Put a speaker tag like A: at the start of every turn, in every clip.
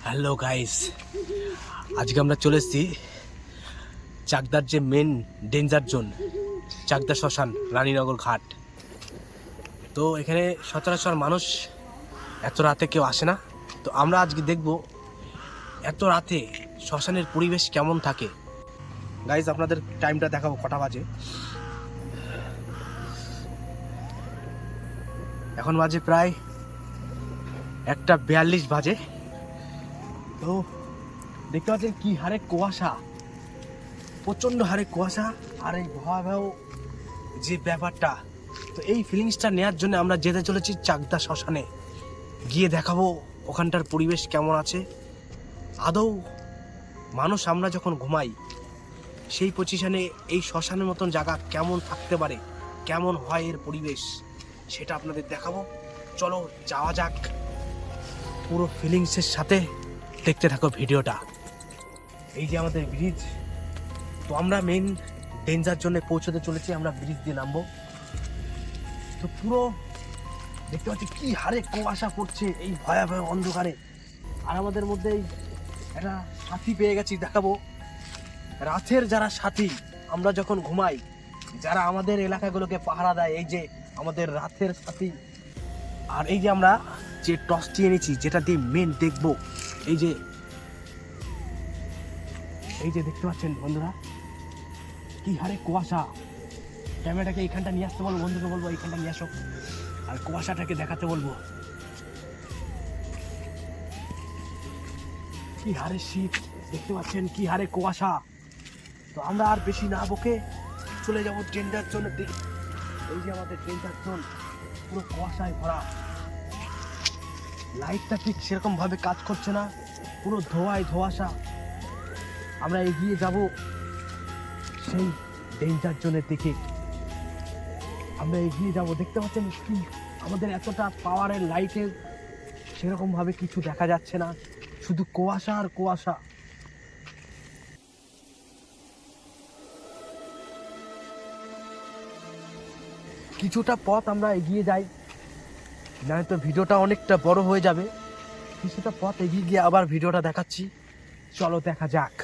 A: Hello guys, আজকে আমরা চলে এসেছি চাকদার যে মেন ডেঞ্জার জোন, চাকদা শ্মশান, রানীনগর ঘাট। তো এখানে সচরাচর মানুষ এত রাতে কেউ আসে না। তো আমরা আজকে দেখব এত রাতে শ্মশানের পরিবেশ কেমন থাকে। গাইস, আপনাদের টাইমটা দেখাবো কটা বাজে। এখন বাজে প্রায় 1:42 বাজে। তো দেখতে পাচ্ছেন কি হারে কুয়াশা, প্রচণ্ড হারে কুয়াশা, আর এই ভয়াবহ যে ব্যাপারটা। তো এই ফিলিংসটা নেওয়ার জন্য আমরা যেতে চলেছি চাকদা শ্মশানে। গিয়ে দেখাবো ওখানটার পরিবেশ কেমন আছে। আদৌ মানুষ আমরা যখন ঘুমাই সেই পজিশনে এই শ্মশানের মতন জায়গা কেমন থাকতে পারে, কেমন হয় এর পরিবেশ, সেটা আপনাদের দেখাবো। চলো যাওয়া যাক, পুরো ফিলিংসের সাথে দেখতে থাকো ভিডিওটা। এই যে আমাদের ব্রিজ, তো আমরা মেন ডেঞ্জার জন্য পৌঁছতে চলেছি। আমরা ব্রিজ দিয়ে নামবো। তো পুরো দেখতে পাচ্ছি কি হারে কুয়াশা পড়ছে এই ভয়াবহ অন্ধকারে। আর আমাদের মধ্যে একটা সাথী পেয়ে গেছি, দেখাবো। রাতের যারা সাথী, আমরা যখন ঘুমাই, যারা আমাদের এলাকাগুলোকে পাহারা দেয়, এই যে আমাদের রাতের সাথী। আর এই যে আমরা যে টর্চটি এনেছি, যেটা দিয়ে মেন দেখবো, এই যে দেখতে পাচ্ছেন বন্ধুরা কি হারে কুয়াশা। ক্যামেরাটাকে এইখানটা নিয়ে আসতে বলবো, বন্ধুকে বলবো এইখানটা নিয়ে আসো, আর কুয়াশাটাকে দেখাতে বলবো। কি হারে শীত, দেখতে পাচ্ছেন কি হারে কুয়াশা। তো আমরা আর বেশি না বকে চলে যাবো ডেঞ্জার জোনের দিকে। এই যে আমাদের ডেঞ্জার জোন, পুরো কুয়াশায় ভরা। লাইটটা ঠিক সেরকম ভাবে কাজ করছে না, পুরো ধোঁয়াশা। আমরা এগিয়ে যাব সেই ডেঞ্জার জোনের দিকে। আমরা এগিয়ে যাব, দেখতে পাচ্ছেন কি আমাদের এতটা পাওয়ারের লাইটের সেরকম ভাবে কিছু দেখা যাচ্ছে না, শুধু কুয়াশা আর কুয়াশা। কিছুটা পথ আমরা এগিয়ে যাই, না তো ভিডিওটা অনেকটা বড় হয়ে যাবে। কিছুটা পথ এগিয়ে গিয়ে আবার ভিডিওটা দেখাচ্ছি। চলো দেখা যাক।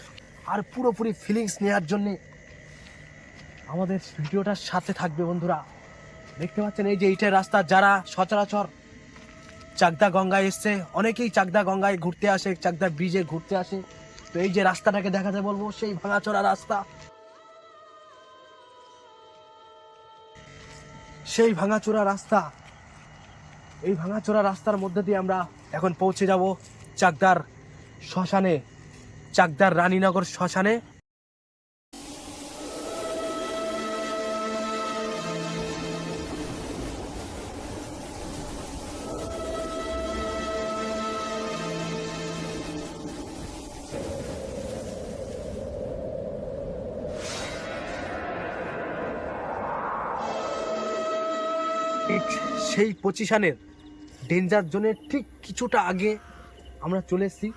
A: আর পুরোপুরি ফিলিংস নেওয়ার জন্যে আমাদের ভিডিওটার সাথে থাকবে বন্ধুরা। দেখতে পাচ্ছেন এই যে এইটার রাস্তা, যারা সচরাচর চাকদা গঙ্গায় এসছে, অনেকেই চাকদা গঙ্গায় ঘুরতে আসে, চাকদা ব্রিজে ঘুরতে আসে। তো এই যে রাস্তাটাকে দেখাতে বলবো, সেই ভাঙাচোরা রাস্তা, সেই ভাঙাচোরা রাস্তা। এই ভাঙাচোরা রাস্তার মধ্যে দিয়ে আমরা এখন পৌঁছে যাব চাকদার শ্মশানে, চাকদার রানীনগর শ্মশানে। সেই পজিশনের ডেঞ্জার জোনের ঠিক কিছুটা আগে আমরা চলে এসেছি।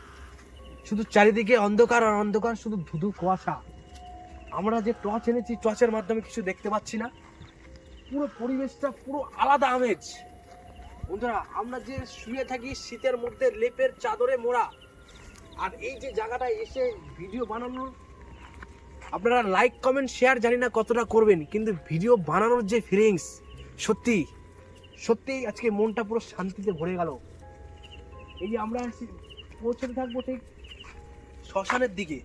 A: শুধু চারিদিকে অন্ধকার আর অন্ধকার, শুধু ধুধু কুয়াশা। আমরা যে টর্চ এনেছি, টর্চের মাধ্যমে কিছু দেখতে পাচ্ছি না। পুরো পরিবেশটা পুরো আলাদা আমেজ বন্ধুরা। আমরা যে শুয়ে থাকি শীতের মধ্যে লেপের চাদরে মোড়া, আর এই যে জায়গাটায় এসে ভিডিও বানানোর, আপনারা লাইক কমেন্ট শেয়ার জানি না কতটা করবেন, কিন্তু ভিডিও বানানোর যে ফিলিংস, সত্যি সত্যি আজকে মনটা পুরো শান্তিতে ভরে গেল। এই যে আমরা পৌঁছতে থাকবো ঠিক শ্মশানের দিকে,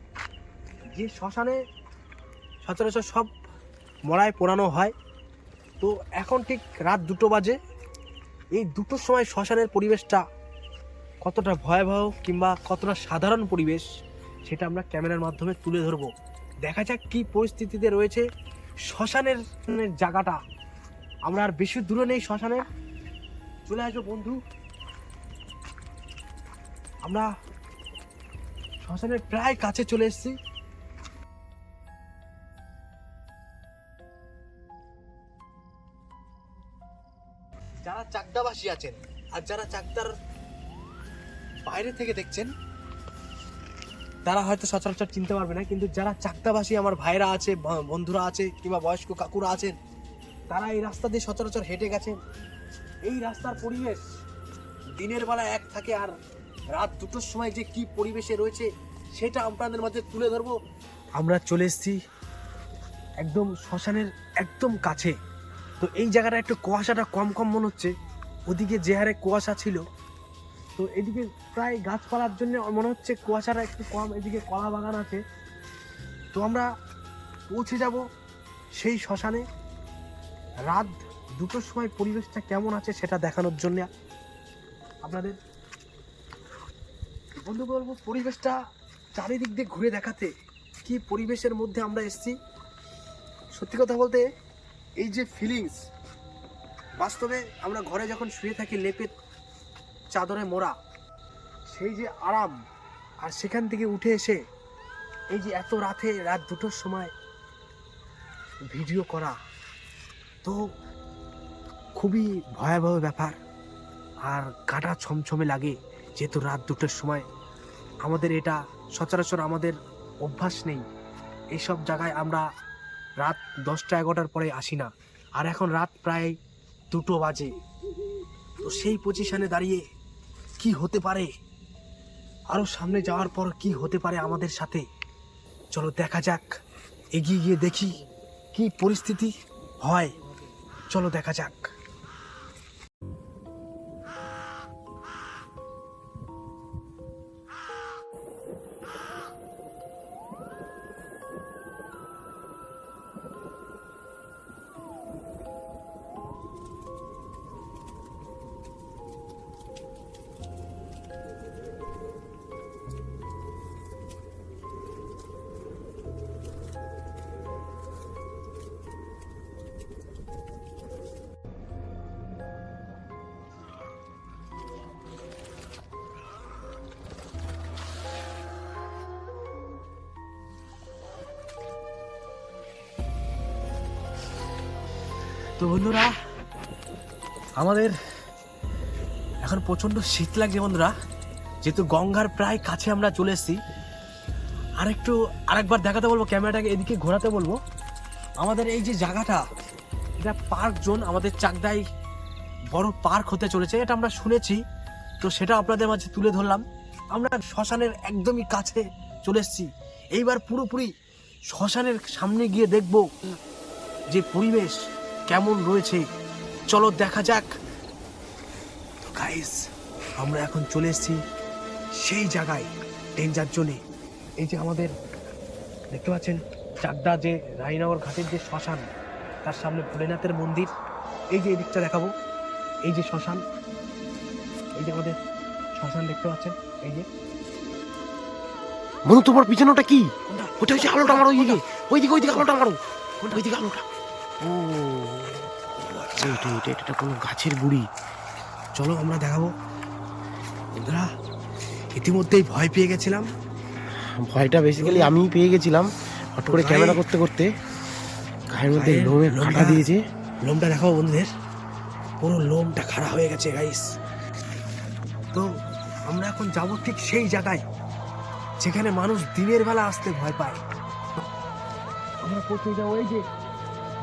A: যে শ্মশানে সচরাচর সব মরায় পোড়ানো হয়। তো এখন ঠিক রাত 2টো বাজে। এই 2টোর সময় শ্মশানের পরিবেশটা কতটা ভয়াবহ কিংবা কতটা সাধারণ পরিবেশ, সেটা আমরা ক্যামেরার মাধ্যমে তুলে ধরবো। দেখা যাক কি পরিস্থিতিতে রয়েছে শ্মশানের জায়গাটা। আমরা আর বেশি দূরে নেই শ্মশানে, চলে আসবো বন্ধু। আমরা শ্মশানের প্রায় কাছে চলে এসেছি। যারা চাকদাবাসী আছেন আর যারা চাকদার বাইরে থেকে দেখছেন, তারা হয়তো সচরাচর চিনতে পারবে না, কিন্তু যারা চাকদাবাসী আমার ভাইরা আছে, বন্ধুরা আছে, কিংবা বয়স্ক কাকুরা আছেন, তারা এই রাস্তা দিয়ে সচরাচর হেঁটে গেছেন। এই রাস্তার পরিবেশ দিনের বেলা এক থাকে আর রাত 2টোর সময় যে কি পরিবেশে রয়েছে সেটা আপনাদের মাঝে তুলে ধরবো। আমরা চলে এসেছি একদম শ্মশানের একদম কাছে। তো এই জায়গাটা একটু কুয়াশাটা কম কম মনে হচ্ছে, ওদিকে যে হারে কুয়াশা ছিল, তো এদিকে প্রায় গাছপালার জন্য মনে হচ্ছে কুয়াশাটা একটু কম। এদিকে কলা বাগান আছে। তো আমরা পৌঁছে যাব সেই শ্মশানে। রাত 2টোর সময় পরিবেশটা কেমন আছে সেটা দেখানোর জন্য আপনাদের বন্ধু বলবো, পরিবেশটা চারিদিক দিয়ে ঘুরে দেখাতে কি পরিবেশের মধ্যে আমরা এসেছি। সত্যি কথা বলতে এই যে ফিলিংস, বাস্তবে আমরা ঘরে যখন শুয়ে থাকি লেপে চাদরে মোড়া, সেই যে আরাম, আর সেখান থেকে উঠে এসে এই যে এত রাতে রাত 2টোর সময় ভিডিও করা, তো খুবই ভয়াবহ ব্যাপার। আর গাটা ছমছমে লাগে, যেহেতু রাত 2টোর সময় আমাদের এটা সচরাচর আমাদের অভ্যাস নেই। এইসব জায়গায় আমরা রাত 10টা 11টার পরে আসি না। আর এখন রাত প্রায় 2টো বাজে। তো সেই পজিশনে দাঁড়িয়ে কি হতে পারে, আরও সামনে যাওয়ার পর কি হতে পারে আমাদের সাথে, চলো দেখা যাক। এগিয়ে গিয়ে দেখি কি পরিস্থিতি হয়, চলো দেখা যাক। তো বন্ধুরা, আমাদের এখন প্রচণ্ড শীত লাগছে বন্ধুরা, যেহেতু গঙ্গার প্রায় কাছে আমরা চলে এসেছি। আরেকবার দেখাতে বলবো, ক্যামেরাটাকে এদিকে ঘোরাতে বলবো। আমাদের এই যে জায়গাটা, এটা পার্ক জোন, আমাদের চাকদায় বড় পার্ক হতে চলেছে, এটা আমরা শুনেছি। তো সেটা আপনাদের মাঝে তুলে ধরলাম। আমরা শ্মশানের একদমই কাছে চলে এসেছি। এইবার পুরোপুরি শ্মশানের সামনে গিয়ে দেখব যে পরিবেশ কেমন রয়েছে, চলো দেখা যাক। তো গাইস, আমরা এখন চলে এসেছি সেই জায়গায়, ডেঞ্জার জোনে। এই যে আমাদের দেখতে পাচ্ছেন চাকদা যে রায়নগর ঘাটের যে শ্মশান, তার সামনে ভোলেনাথের মন্দির। এই যে এদিকটা দেখাবো, এই যে শ্মশান, এই যে আমাদের শ্মশান দেখতে পাচ্ছেন। এই যে
B: বন্ধু, তোমার পিছনে ওটা কি? ওটা হচ্ছে আলোটা মারো, ওইদিকে আলোটা মারো, ওইদিকে আলোটা। ও আচ্ছা, এটা কোনো গাছের গুড়ি।
A: চলো আমরা দেখাবো। বন্ধুরা, ইতিমধ্যেই ভয় পেয়ে গেছিলাম।
B: ভয়টা বেসিক্যালি আমিই পেয়ে গেছিলাম। হট করে ক্যামেরা করতে করতে গায়ের মধ্যে লোমে কাটা দিয়েছে।
A: লোমটা দেখাবো বন্ধুদের, পুরো লোমটা খাড়া হয়ে গেছে গাইস। তো আমরা এখন যাবো ঠিক সেই জায়গায় যেখানে মানুষ দিনের বেলা আসতে ভয় পায়। আমরা পৌঁছে যাবো, এই যে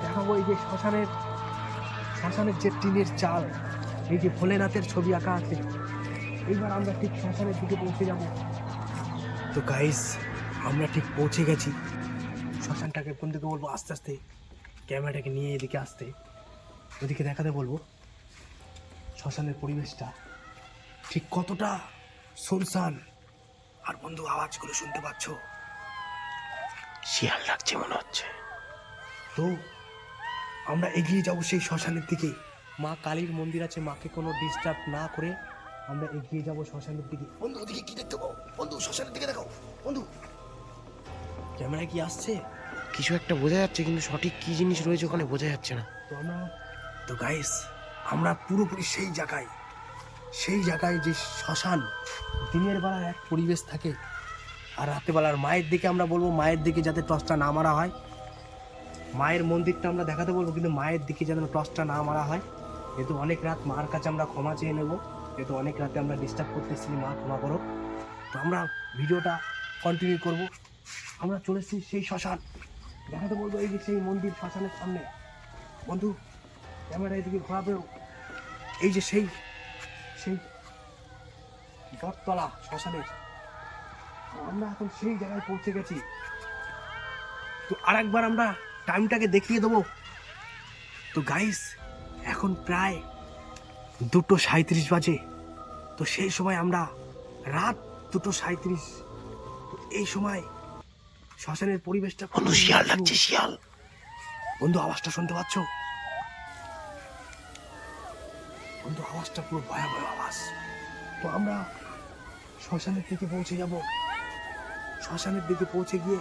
A: দেখাবো এই যে শ্মশানের যে টিনের চাল, এই যে ভোলেনাথের ছবি আঁকা আছে। এইবার আমরা ঠিক শ্মশানের দিকে পৌঁছে যাব। তো গাইস, আমরা ঠিক পৌঁছে গেছি শ্মশানটাকে। বন্ধুকে বলবো আস্তে আস্তে ক্যামেরাটাকে নিয়ে এদিকে আসতে, ওদিকে দেখাতে বলবো শ্মশানের পরিবেশটা ঠিক কতটা সুনসান। আর বন্ধু, আওয়াজগুলো শুনতে পাচ্ছ?
B: শিয়াল লাগছে মনে হচ্ছে।
A: তো আমরা এগিয়ে যাব সেই শ্মশানের দিকে। মা কালীর মন্দির আছে, মাকে কোনো ডিস্টার্ব না করে আমরা এগিয়ে যাব শ্মশানের দিকে। বন্ধু, ওদিকে কি দেখতে পাও? বন্ধু, শ্মশানের দিকে দেখাও। বন্ধু, ক্যামেরায় কি আসছে?
B: কিছু একটা বোঝা যাচ্ছে, কিন্তু সঠিক কি জিনিস রয়েছে ওখানে বোঝা যাচ্ছে না।
A: তো গাইস, আমরা পুরোপুরি সেই জায়গায় যে শ্মশান, দিনের বেলার এক পরিবেশ থাকে, আর রাতে বেলার মায়ের দিকে আমরা বলবো, মায়ের দিকে যাতে টর্চটা না মারা হয়। মায়ের মন্দিরটা আমরা দেখাতে বলবো, কিন্তু মায়ের দিকে যেন টর্চটা না মারা হয়। যেহেতু অনেক রাত, মার কাছে আমরা ক্ষমা চেয়ে নেব, যেহেতু অনেক রাতে আমরা ডিস্টার্ব করতেছি, মা ক্ষমা করো। তো আমরা ভিডিওটা কন্টিনিউ করব। আমরা চলে এসেছি সেই শ্মশান, দেখাতে বলবো এই যে সেই মন্দির শ্মশানের সামনে। বন্ধু, ক্যামেরা এদিকে ঘোরাবেও। এই যে সেই বটতলা শ্মশানের। আমরা এখন সেই জায়গায় পৌঁছে গেছি। তো আরেকবার আমরা টাইমটাকে দেখিয়ে দেবো। তো গাইস এখন প্রায় 2:37 বাজে। তো সেই সময় আমরা রাত 2:37, তো এই সময় শ্মশানের পরিবেশটা
B: বন্ধু শিয়াল ডাকছে, শিয়াল।
A: বন্ধু আওয়াজটা শুনতে পাচ্ছ? বন্ধু আওয়াজটা পুরো ভয়াবহ আওয়াজ। তো আমরা শ্মশানের দিকে পৌঁছে যাব। শ্মশানের দিকে পৌঁছে গিয়ে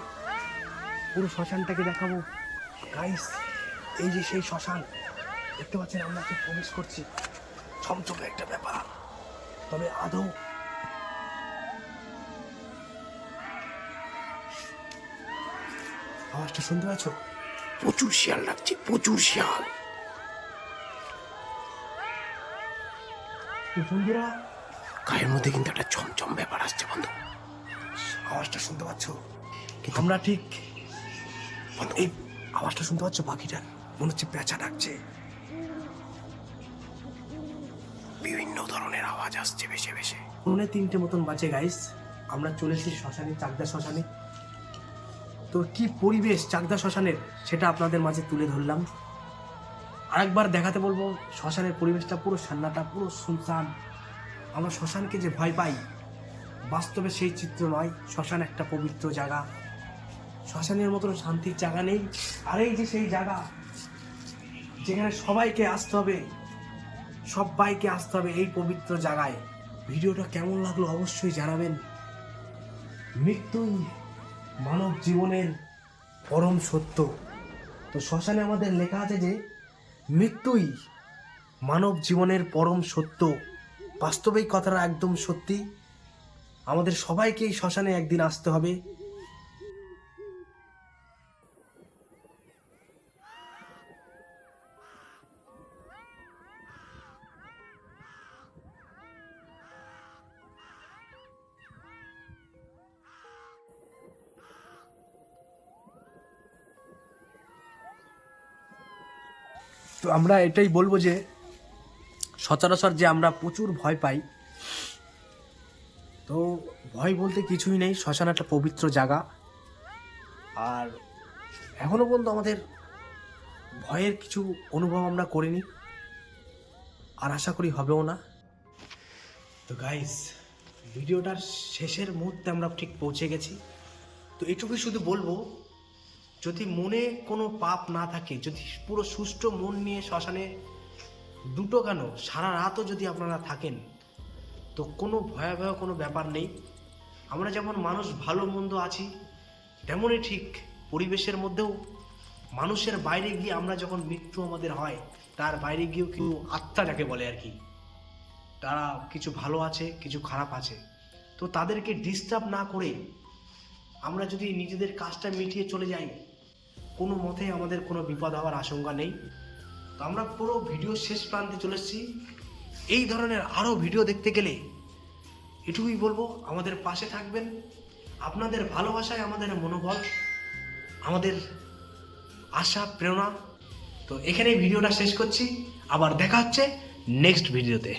A: পুরো শ্মশানটাকে দেখাবো। গাইস এই যে সেই শ্মশান দেখতে পাচ্ছেন, আমরা ঠিক প্রবেশ করছি। ছমছমে একটা ব্যাপার, তবে আদৌ আওয়াজটা শুনতে পাচ্ছ?
B: প্রচুর শিয়াল ডাকছে, প্রচুর শিয়াল।
A: তো বন্ধুরা
B: গায়ের মধ্যে কিন্তু একটা ছমছম ব্যাপার আসছে বন্ধু।
A: আওয়াজটা শুনতে পাচ্ছ? আমরা ঠিক এই আওয়াজটা শুনতে পাচ্ছ? পাখিটার মনে হচ্ছে পেঁচা ডাকছে।
B: বিভিন্ন ধরনের আওয়াজ আসছে ভেসে ভেসে।
A: 3:45 মতন বাজে গাইস। আমরা চলেছি শ্মশানে, চাকদা শ্মশানে। তো কি পরিবেশ চাকদা শ্মশানের সেটা আপনাদের মাঝে তুলে ধরলাম। আরেকবার দেখাতে বলবো, শ্মশানের পরিবেশটা পুরো সান্নাটা, পুরো শুনশান। আমরা শ্মশানকে যে ভয় পাই, বাস্তবে সেই চিত্র নয়। শ্মশান একটা পবিত্র জায়গা, শ্মশানের মতন শান্তির জায়গা নেই। আর এই যে সেই জায়গা যেখানে সবাইকে আসতে হবে, সবাইকে আসতে হবে এই পবিত্র জায়গায়। ভিডিওটা কেমন লাগলো অবশ্যই জানাবেন। মৃত্যুই মানব জীবনের পরম সত্য। তো শ্মশানে আমাদের লেখা আছে যে মৃত্যুই মানব জীবনের পরম সত্য। বাস্তবিক কথাটা একদম সত্যি। আমাদের সবাইকেই শ্মশানে একদিন আসতে হবে। তো আমরা এটাই বলবো যে সচরাচর যে আমরা প্রচুর ভয় পাই, তো ভয় বলতে কিছুই নেই। শ্মশান একটা পবিত্র জায়গা, আর এখনো পর্যন্ত আমাদের ভয়ের কিছু অনুভব আমরা করিনি, আর আশা করি হবেও না। তো গাইস ভিডিওটার শেষের মুহূর্তে আমরা ঠিক পৌঁছে গেছি। তো এটুকুই শুধু বলবো, যদি মনে কোনো পাপ না থাকে, যদি পুরো সুষ্ঠু মন নিয়ে শ্মশানে দুটো কেন সারা রাতও যদি আপনারা থাকেন, তো কোনো ভয়াবহ কোনো ব্যাপার নেই। আমরা যেমন মানুষ ভালো মন্দ আছি, তেমনই ঠিক পরিবেশের মধ্যেও মানুষের বাইরে গিয়ে আমরা যখন মৃত্যু আমাদের হয়, তার বাইরে গিয়েও কিন্তু আত্মা যাকে বলে আর কি, তারা কিছু ভালো আছে, কিছু খারাপ আছে। তো তাদেরকে ডিস্টার্ব না করে আমরা যদি নিজেদের কাজটা মিটিয়ে চলে যাই, কোনো মতেই আমাদের কোনো বিপদ হওয়ার আশঙ্কা নেই। তো আমরা পুরো ভিডিও শেষ প্রান্তে চলে এসেছি। এই ধরনের আরও ভিডিও দেখতে গেলে এটুকুই বলবো, আমাদের পাশে থাকবেন। আপনাদের ভালোবাসায় আমাদের মনোবল, আমাদের আশা, প্রেরণা। তো এখানেই ভিডিওটা শেষ করছি। আবার দেখা হচ্ছে নেক্সট ভিডিওতে।